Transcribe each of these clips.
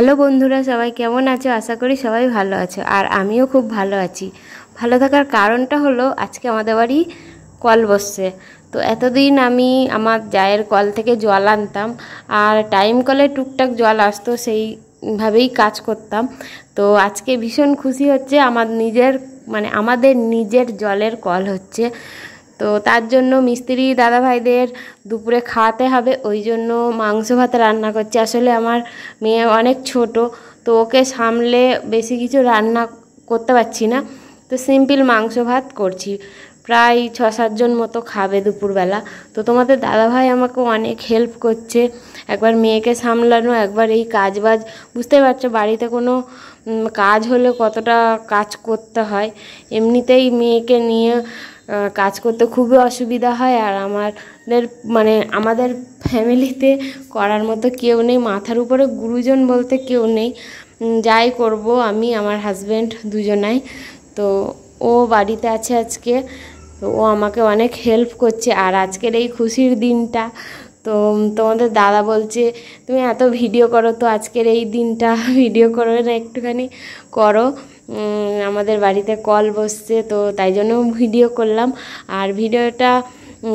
Hello বন্ধুরা, সবাই কেমন আছো? আশা করি সবাই ভালো আছো, আর আমিও খুব ভালো আছি। ভালো থাকার কারণটা হলো আজকে আমাদের বাড়ি কল বসছে। তো এতদিন আমি আমার জায়ের কল থেকে জল আনতাম, আর টাইম কলে টুকটাক জল আসতো, সেইভাবেই কাজ করতাম। তো আজকে ভীষণ খুশি হচ্ছে, আমাদের নিজের জলের কল হচ্ছে। তো তার জন্য মিস্ত্রি দাদাভাইদের দুপুরে খাওয়াতে হবে, ওই জন্য মাংস ভাত রান্না করছে। আসলে আমার মেয়ে অনেক ছোট, তো ওকে সামলে বেশি কিছু রান্না করতে পারছি না, তো সিম্পল মাংস ভাত করছি। প্রায় 6-7 জন মতো খাবে দুপুরবেলা। তো তোমাদের দাদাভাই আমাকে অনেক হেল্প করছে, একবার মেয়েকে সামলানো, একবার এই কাজবাজ। বুঝতেই পারছো বাড়িতে কোনো কাজ হলে কতটা কাজ করতে হয়। এমনিতেই মেয়েকে নিয়ে কাজ করতে খুবই অসুবিধা হয়, আর আমাদের ফ্যামিলিতে করার মতো কেউ নেই, মাথার উপরে গুরুজন বলতে কেউ নেই। যাই করব আমি, আমার হাজব্যান্ড দুজনাই। তো ও বাড়িতে আছে আজকে, তো ও আমাকে অনেক হেল্প করছে। আর আজকের এই খুশির দিনটা, তো তোমাদের দাদা বলছে তুমি এত ভিডিও করো, তো আজকের এই দিনটা ভিডিও করবে না, একটুখানি করো। আমাদের বাড়িতে কল বসছে, তো তাই জন্য ভিডিও করলাম। আর ভিডিওটা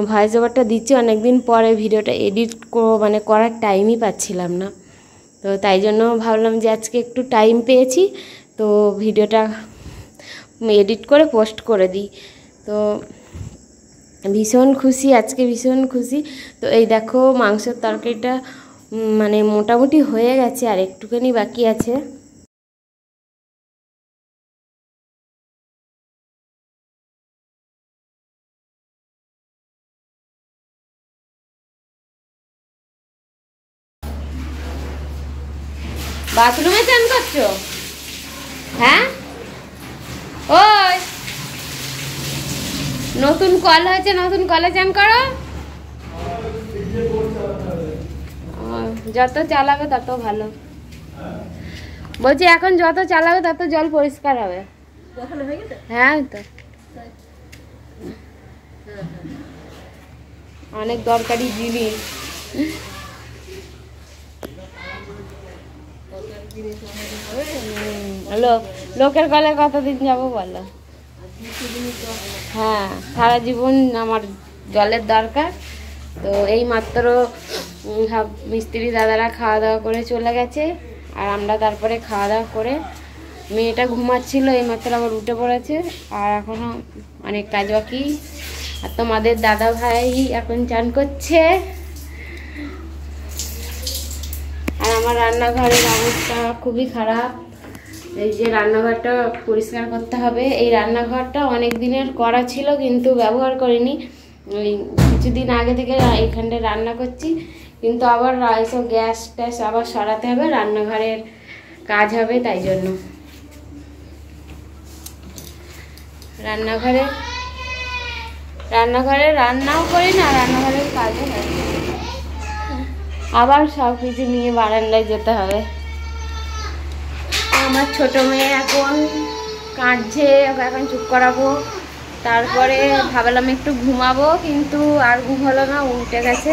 ভয়েস ওভারটা দিচ্ছি অনেক দিন পরে, ভিডিওটা এডিট করার টাইমই পাচ্ছিলাম না। তো তাই জন্য ভাবলাম যে আজকে একটু টাইম পেয়েছি, তো ভিডিওটা এডিট করে পোস্ট করে দিই। তো ভীষণ খুশি, আজকে ভীষণ খুশি। তো এই দেখো মাংসের তরকারিটা মোটামুটি হয়ে গেছে, আর একটুখানি বাকি আছে। বাথরুমে চান করছো? হ্যাঁ, ওই নতুন কল হয়েছে, নতুন কলে চান করো। যত চালাবে তত ভালো। বলছি এখন যত চালাবে তত জল পরিষ্কার হবে। হ্যাঁ, তো অনেক দরকারি জিনিস। লোকের কলে কতদিন যাবো বলো? হ্যাঁ, সারা জীবন আমার জলের দরকার। তো এই মাত্র মিস্ত্রি দাদারা খাওয়া দাওয়া করে চলে গেছে, আর আমরা তারপরে খাওয়া দাওয়া করে, মেয়েটা ঘুমাচ্ছিল, এই মাত্র আবার উঠে পড়েছে, আর এখনও অনেক কাজ বাকি। আর তোমাদের দাদা ভাই এখন চান করছে। আর আমার রান্নাঘরের অবস্থা খুবই খারাপ। এই যে রান্নাঘরটা পরিষ্কার করতে হবে। এই রান্নাঘরটা অনেক দিনের করা ছিল, কিন্তু ব্যবহার করিনি। ওই কিছুদিন আগে থেকে এইখানটা রান্না করছি, কিন্তু আবার এইসব গ্যাস ট্যাস আবার সরাতে হবে, রান্নাঘরের কাজ হবে, তাই জন্য রান্নাঘরে রান্নাও করি না, রান্নাঘরের কাজও হয়। আবার সব কিছু নিয়ে বারান্দায় যেতে হবে। আমার ছোট মেয়ে এখন কাঁদছে, ওকে এখন চুপ করাবো, তারপরে ভাবলাম একটু ঘুমাবো, কিন্তু আর ঘুম হলো না, উঠে গেছে।